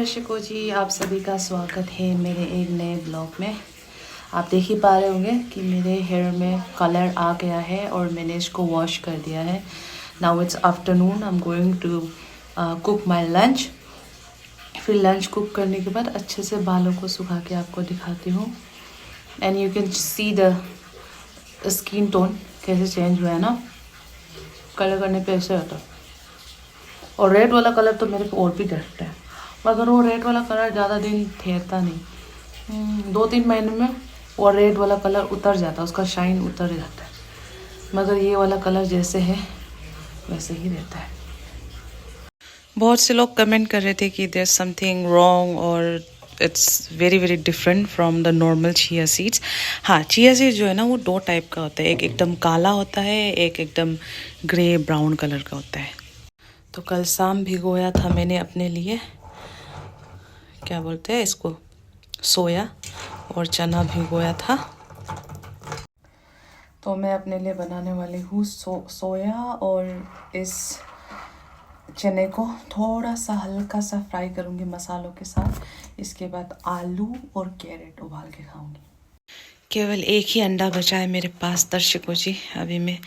दर्शकों जी, आप सभी का स्वागत है मेरे एक नए ब्लॉग में। आप देख ही पा रहे होंगे कि मेरे हेयर में कलर आ गया है और मैंने इसको वॉश कर दिया है। Now it's afternoon, I am going to cook my lunch. फिर लंच कुक करने के बाद अच्छे से बालों को सुखा के आपको दिखाती हूँ। And you can see the skin tone कैसे चेंज हुआ है ना। कलर करने पे ऐसे होता है। और रेड वाला कलर तो मेरे को और भी डरता है, मगर वो रेड वाला कलर ज़्यादा दिन ठहरता नहीं। 2-3 महीने में वो रेड वाला कलर उतर जाता है, उसका शाइन उतर जाता है। मगर ये वाला कलर जैसे है वैसे ही रहता है। बहुत से लोग कमेंट कर रहे थे कि देयर समथिंग रॉन्ग और it's very very different from the normal chia seeds. हाँ, चिया सीड्स जो है ना वो 2 टाइप का होता है, एक एकदम काला होता है, एक एकदम ग्रे ब्राउन कलर का होता है। तो कल शाम भिगोया था मैंने अपने लिए, क्या बोलते हैं इसको, सोया और चना भिगोया था। तो मैं अपने लिए बनाने वाली हूँ सोया और इस चने को थोड़ा सा हल्का सा फ्राई करूँगी मसालों के साथ। इसके बाद आलू और कैरेट उबाल के खाऊंगी। केवल एक ही अंडा बचा है मेरे पास दर्शकों जी। अभी मैं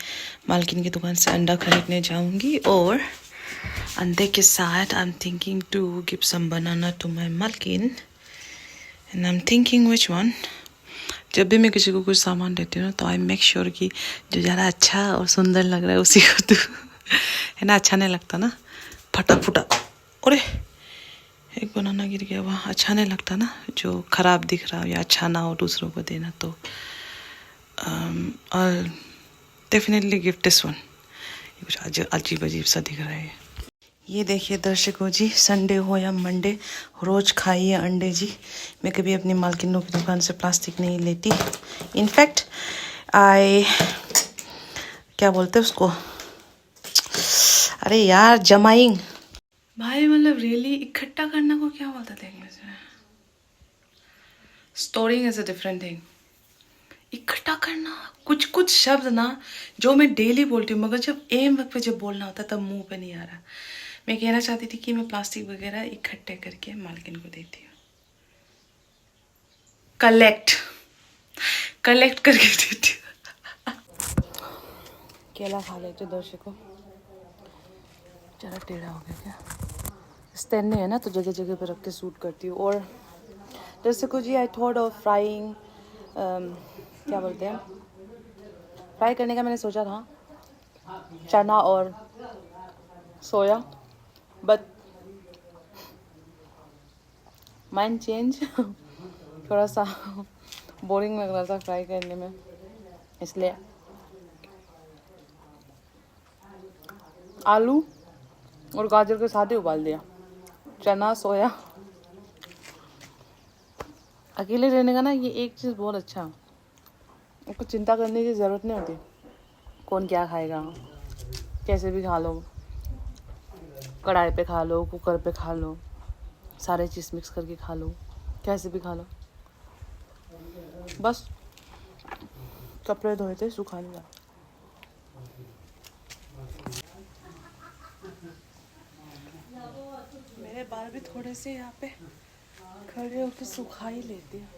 मालकिन की दुकान से अंडा खरीदने जाऊंगी और अंडे के साथ I am thinking to give some banana to my मालकिन and I am thinking which one. जब भी मैं किसी को कुछ सामान देती हूँ तो आई मेक श्योर कि जो ज़्यादा अच्छा और सुंदर लग रहा है उसी को दूँ, है ना। अच्छा नहीं लगता ना फटा फुटा, अरे एक बनाना गिर गया वहाँ, अच्छा नहीं लगता ना। जो ख़राब दिख रहा हो या अच्छा ना हो दूसरों को देना, तो डेफिनेटली गिव दिस वन। ये कुछ अजीब अजीब सा दिख रहा है। ये देखिए दर्शकों जी, संडे हो या मंडे, रोज़ खाइए अंडे जी। मैं कभी अपनी मालकिनों की दुकान से प्लास्टिक नहीं लेती। इनफैक्ट आई, क्या बोलते हैं उसको, अरे यार, जमाइंग भाई, मतलब रियली इकट्ठा करना को क्या बोलते थे इंग्लिश में? Storing is a different thing. इकट्ठा करना, कुछ कुछ शब्द ना जो मैं डेली बोलती हूँ, मगर जब एम वक्त पे जब बोलना होता है तब मुंह पे नहीं आ रहा। मैं कहना चाहती थी कि मैं प्लास्टिक वगैरह इकट्ठे करके मालकिन को देती हूँ। कलेक्ट करके देती हूँ। केला खा लेते दर्शकों। ज़रा टेढ़ा हो गया क्या? स्टैंड नहीं है ना, तो जगह जगह पे रख के शूट करती हूँ। और दर्शकों जी, आई थॉट ऑफ फ्राइंग, क्या बोलते हैं, फ्राई करने का मैंने सोचा था चना और सोया, बट माइंड चेंज। थोड़ा सा बोरिंग लग रहा था फ्राई करने में, इसलिए आलू और गाजर के साथ ही उबाल दिया। चना सोया अकेले रहने का ना, ये एक चीज़ बहुत अच्छा है, आपको चिंता करने की ज़रूरत नहीं होती कौन क्या खाएगा। कैसे भी खा लो, कढ़ाई पे खा लो, कुकर पे खा लो, सारे चीज़ मिक्स करके खा लो, कैसे भी खा लो। बस कपड़े धोए थे, सुखा लिया। मेरे बाल भी थोड़े से यहाँ पे खड़े होकर सुखा ही लेते हैं।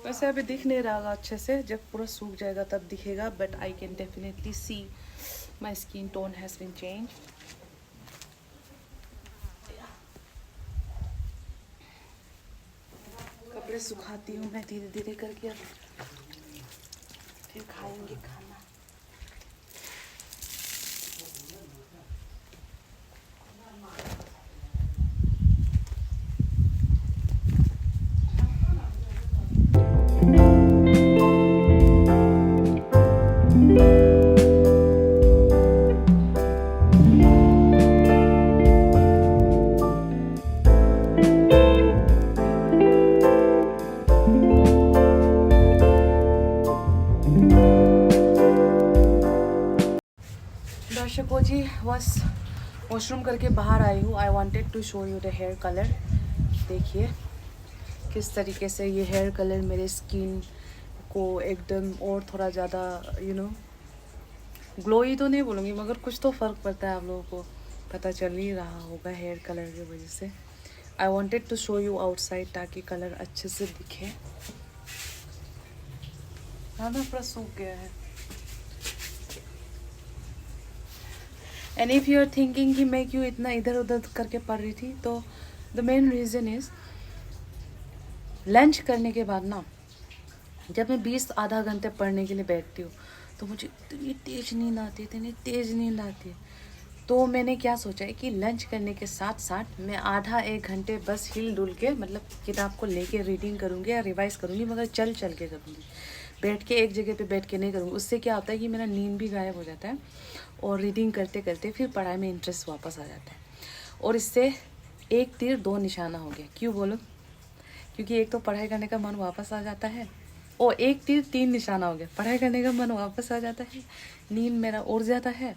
वैसे अभी दिख नहीं रहा होगा अच्छे से, जब पूरा सूख जाएगा तब दिखेगा, but I can definitely see my skin tone has been change. कपड़े सुखाती हूँ मैं धीरे धीरे करके, फिर खाएंगे खाना। दर्शकों जी, बस वॉशरूम करके बाहर आई हूँ। I wanted to show you the hair colour. देखिए किस तरीके से ये हेयर कलर मेरे स्किन को एकदम और थोड़ा ज़्यादा ग्लोई तो नहीं बोलूँगी, मगर कुछ तो फ़र्क पड़ता है आप लोगों को। पता चल ही रहा होगा हेयर कलर की वजह से। I wanted to show you outside ताकि कलर अच्छे से दिखे। हाँ ना, पूरा सूख गया है। And if you are thinking कि मैं क्यों इतना इधर उधर करके पढ़ रही थी, तो the main reason is lunch करने के बाद ना, जब मैं 20 आधा घंटे पढ़ने के लिए बैठती हूँ तो मुझे इतनी तेज़ नींद आती है, इतनी तेज़ नींद आती है। तो मैंने क्या सोचा है कि लंच करने के साथ साथ मैं आधा एक घंटे बस हिल डुल के, मतलब किताब को लेके रीडिंग करूँगी या रिवाइज़ करूँगी, मगर चल चल के करूँगी, बैठ के एक जगह पे बैठ के नहीं करूँगी। उससे क्या होता है कि मेरा नींद भी गायब हो जाता है और रीडिंग करते करते फिर पढ़ाई में इंटरेस्ट वापस आ जाता है। और इससे एक तीर दो निशाना हो गया। क्यों बोलो? क्योंकि एक तो पढ़ाई करने का मन वापस आ जाता है, और एक तीर तीन निशाना हो गया, पढ़ाई करने का मन वापस आ जाता है, नींद मेरा उड़ जाता है।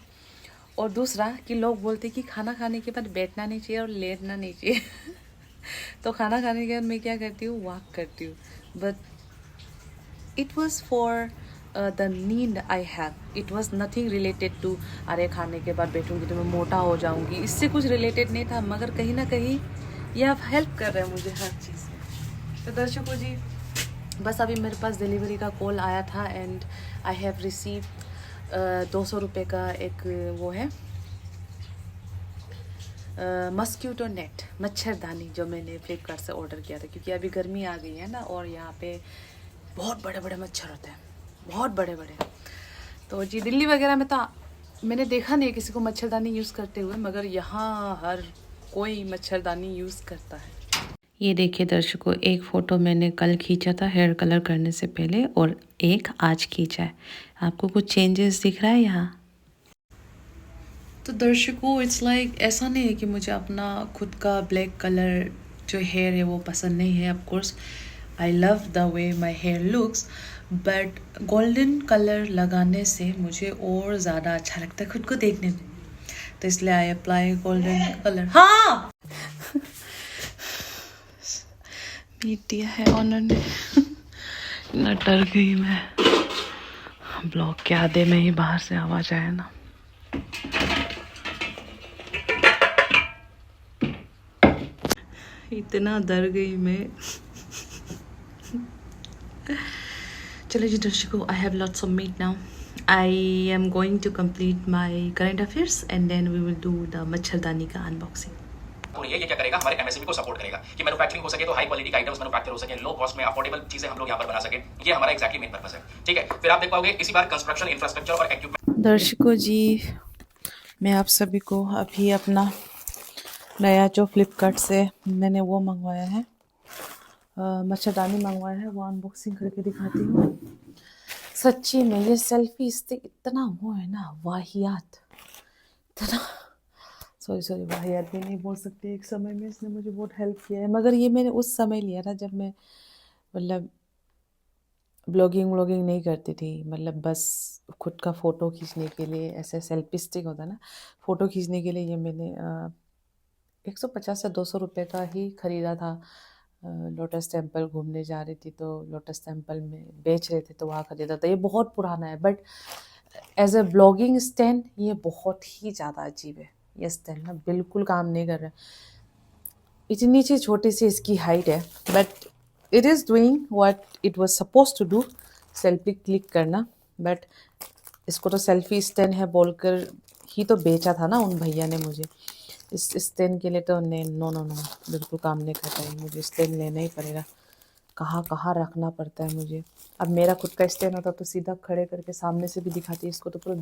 और दूसरा कि लोग बोलते कि खाना खाने के बाद बैठना नहीं चाहिए और लेटना नहीं चाहिए तो खाना खाने के बाद मैं क्या करती हूँ, वॉक करती हूँ। But it was for the नींद I have, it was nothing related to अरे खाने के बाद बैठूंगी तो मैं मोटा हो जाऊंगी, इससे कुछ रिलेटेड नहीं था। मगर कहीं ना कहीं ये आप हेल्प कर रहे हैं मुझे हर चीज़ में। तो दर्शकों जी, बस अभी मेरे पास डिलीवरी का कॉल आया था एंड आई हैव रिसीव 200 रुपये का एक वो है मस्क्यूटो नेट, मच्छरदानी, जो मैंने फ्लिपकार्ट से ऑर्डर किया था। क्योंकि अभी गर्मी आ गई है ना, और यहाँ पे बहुत बड़े बड़े मच्छर होते हैं, बहुत बड़े बड़े। तो जी दिल्ली वगैरह में तो मैंने देखा नहीं किसी को मच्छरदानी यूज़ करते हुए, मगर यहाँ हर कोई मच्छरदानी यूज़ करता है। ये देखिए दर्शकों, एक फ़ोटो मैंने कल खींचा था हेयर कलर करने से पहले, और एक आज खींचा है। आपको कुछ चेंजेस दिख रहा है यहाँ? तो दर्शकों, इट्स लाइक ऐसा नहीं है कि मुझे अपना खुद का ब्लैक कलर जो हेयर है वो पसंद नहीं है। Of course I love the way my hair looks, but golden colour लगाने से मुझे और ज़्यादा अच्छा लगता है खुद को देखने में। तो इसलिए आई अप्लाई गोल्डन कलर। हाँ पीट दिया है ऑनर ने इतना डर गई मैं। ब्लॉक के आधे में ही बाहर से आवाज़ आया ना। इतना डर गई मैं। चलो जी दर्शकों, I have lots of meet now. I am going to complete my current affairs and then we will do the मच्छरदानी का अनबॉक्सिंग। और ये क्या करेगा, हमारे एमएसएमई को सपोर्ट करेगा कि मैन्युफैक्चरिंग हो सके, तो हाई क्वालिटी का आइटम्स मैन्युफैक्चर हो सके, लो कॉस्ट में अफोर्डेबल चीजें हम लोग यहाँ पर बना सके। ये हमारा एक्जैक्टली मेन पर्पस है। ठीक है, फिर आप देख पाओगे इसी बार कंस्ट्रक्शन, इंफ्रास्ट्रक्चर और इक्विपमेंट। दर्शकों जी, मैं आप सभी को अभी अपना नया जो फ्लिपकार्ट से मैंने वो मंगवाया है, मच्छरदानी मंगवाया है, वो अनबॉक्सिंग करके दिखाती हूँ। सच्ची में ये सेल्फी स्टिक इतना वो है ना, वाहियात, इतना सॉरी वाहियात भी नहीं बोल सकते। एक समय में इसने मुझे बहुत हेल्प किया है, मगर ये मैंने उस समय लिया था जब मैं मतलब ब्लॉगिंग नहीं करती थी। मतलब बस खुद का फ़ोटो खींचने के लिए, ऐसे सेल्फी स्टिक होता है ना, फ़ोटो खींचने के लिए ये मैंने 150 से 200 रुपये का ही ख़रीदा था। लोटस टेम्पल घूमने जा रही थी तो लोटस टेम्पल में बेच रहे थे तो वहाँ ख़रीदा था। ये बहुत पुराना है, but as a blogging stand ये बहुत ही ज़्यादा अजीब है। ये स्टैंड ना बिल्कुल काम नहीं कर रहा है। इतनी सी छोटी सी इसकी हाइट है, but it is doing what it was suppose to do, selfie click करना। बट इसको तो सेल्फी स्टैंड है बोलकर ही तो बेचा था ना उन भैया ने मुझे। इस स्टैंड के लिए तो नहीं, नो नो नो, बिल्कुल काम नहीं करता है। मुझे स्टैंड लेना ही पड़ेगा। कहाँ कहाँ रखना पड़ता है मुझे। अब मेरा खुद का स्टैंड होता तो सीधा खड़े करके सामने से भी दिखाती। इसको तो पूरा,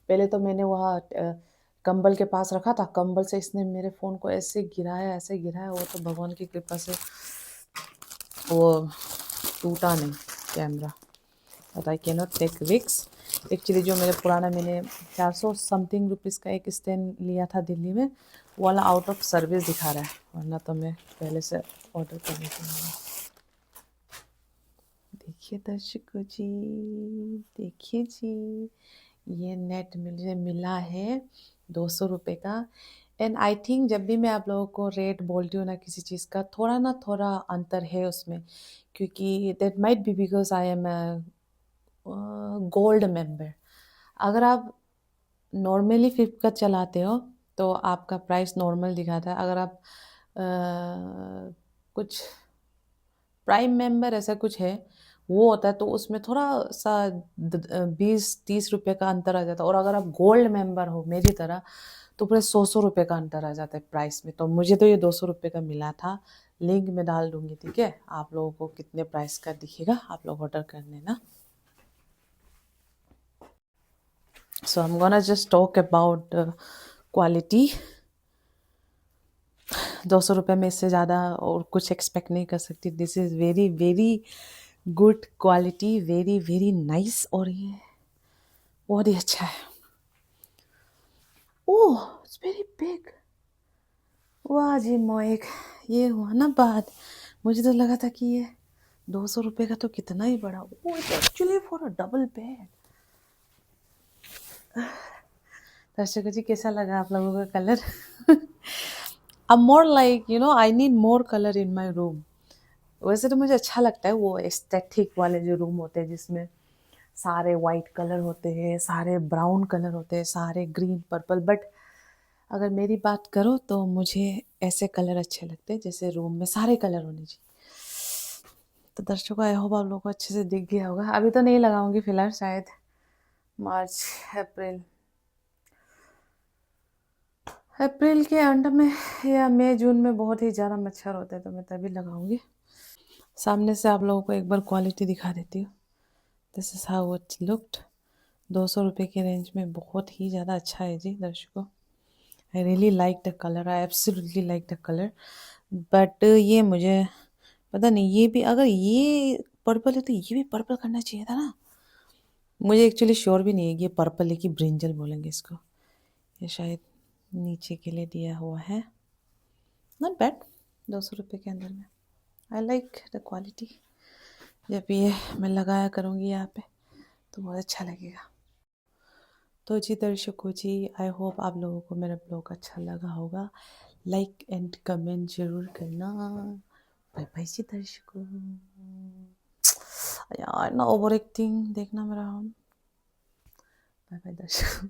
पहले तो मैंने वहाँ कंबल के पास रखा था, कंबल से इसने मेरे फ़ोन को ऐसे गिराया, वो तो भगवान की कृपा से वो टूटा नहीं camera. But I can not take रिक्स। एक्चुअली जो मेरे पुराना, मैंने 400 समथिंग रुपीज़ का एक स्टैंड लिया था दिल्ली में, वो वाला आउट ऑफ सर्विस दिखा रहा है, वरना तो मैं पहले से ऑर्डर कर लेती हूँ। देखिए दर्शकों जी, देखिए जी, ये नेट मुझे मिला है 200 रुपये का। एंड आई थिंक जब भी मैं आप लोगों को रेट बोलती हूँ ना किसी चीज़ का, थोड़ा ना थोड़ा अंतर है उसमें, क्योंकि that might be because I am gold member. अगर आप नॉर्मली फ्लिपकार्ट चलाते हो तो आपका प्राइस नॉर्मल दिखाता है। अगर आप कुछ प्राइम मेंबर ऐसा कुछ है वो होता है, तो उसमें थोड़ा सा 20-30 रुपए का अंतर आ जाता है। और अगर आप गोल्ड मेंबर हो मेरी तरह, तो पूरे 100-100 रुपए का अंतर आ जाता है प्राइस में। तो मुझे तो ये 200 रुपए का मिला था। लिंक में डाल दूंगी, ठीक है? आप लोगों को कितने प्राइस का दिखेगा, आप लोग ऑर्डर करने ना। So I am gonna just talk about quality. 200 रुपये में इससे ज़्यादा और कुछ एक्सपेक्ट नहीं कर सकती। This is very very good quality, very very nice. और ये बहुत ही अच्छा है। ओह, इट्स वेरी बिग। वाह जी मोएक, ये हुआ ना बात। मुझे तो लगा था कि ये 200 रुपये का तो कितना ही बड़ा। Oh, it's actually for a double bed. दर्शकों जी, कैसा लगा आप लोगों का कलर? अब more like I need more colour in my room. वैसे तो मुझे अच्छा लगता है वो एस्थेटिक वाले जो रूम होते हैं जिसमें सारे वाइट कलर होते हैं, सारे ब्राउन कलर होते हैं, सारे ग्रीन पर्पल। बट अगर मेरी बात करो तो मुझे ऐसे कलर अच्छे लगते हैं जैसे रूम में सारे कलर होने चाहिए। तो दर्शकों, आई होप आप लोगों को अच्छे से दिख गया होगा। अभी तो नहीं लगाऊंगी फिलहाल, शायद मार्च अप्रैल के एंड में या मई जून में बहुत ही ज़्यादा मच्छर होते हैं, तो मैं तभी लगाऊंगी। सामने से आप लोगों को एक बार क्वालिटी दिखा देती हूँ। This is how it looked. 200 रुपये के रेंज में बहुत ही ज़्यादा अच्छा है जी दर्शकों। I really like the colour, I absolutely like the colour. But ये मुझे पता नहीं, ये भी अगर ये पर्पल है तो ये भी पर्पल करना चाहिए था ना। मुझे एक्चुअली श्योर भी नहीं है कि ये पर्पल है कि ब्रिंजल बोलेंगे इसको। ये शायद नीचे के लिए दिया हुआ है। नॉट बैड, 200 रुपये के अंदर में। I like the quality. जब ये मैं लगाया करूँगी यहाँ पे तो बहुत अच्छा लगेगा। तो जी दर्शकों जी, आई होप आप लोगों को मेरा ब्लॉग अच्छा लगा होगा। लाइक एंड कमेंट जरूर करना। बाय बाय जी दर्शकों। यार ना ओवर एक्टिंग देखना मेरा। बाय बाय दर्शकों।